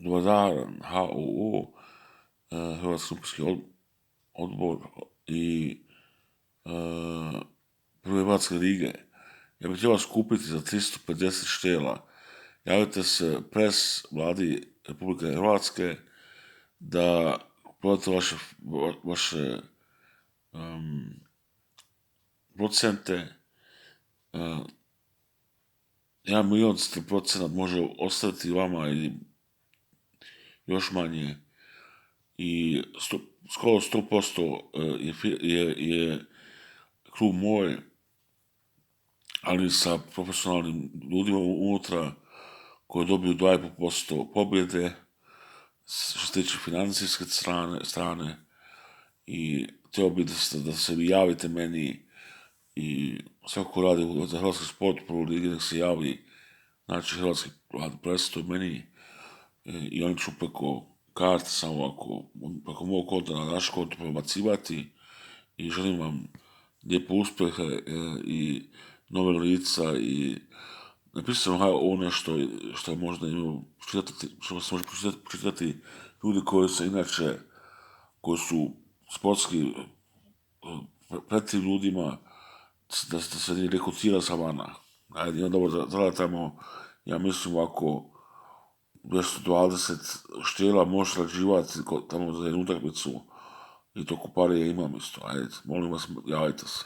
Dobar dan, HOO, Hrvatski olimpijski odbor i Prve Hrvatske lige. Ja bih htjela skupiti za 350 štela. Javite se pres vladi Republike Hrvatske da prodate vaše procente. 1 milijun može ostati vama ili još manje i skoro 100% je klub moj, ali sa profesionalnim ljudima unutra koji dobiju 2,5% pobjede što se tiče financijske strane i htio bih da se vi javite meni i svako ko radi za hrvatski sport prvu ligi nek se javi, znači hrvatski predstavlja meni i oni ću preko karte samo preko mog konta na naš konto prebacivati i želim vam lijepo uspjehe i nove lica i napisao sam ovo nešto što možda imaju što se može pročitati ljudi koji su sportski pred ljudima da se ne rekrutira sa vana. Ajde, ima dobro zaradimo, ja mislim ovako 220 štela možeš rađivati tamo za jednu utakmicu i to kuparije imam isto. Ajde, molim vas, javajte se.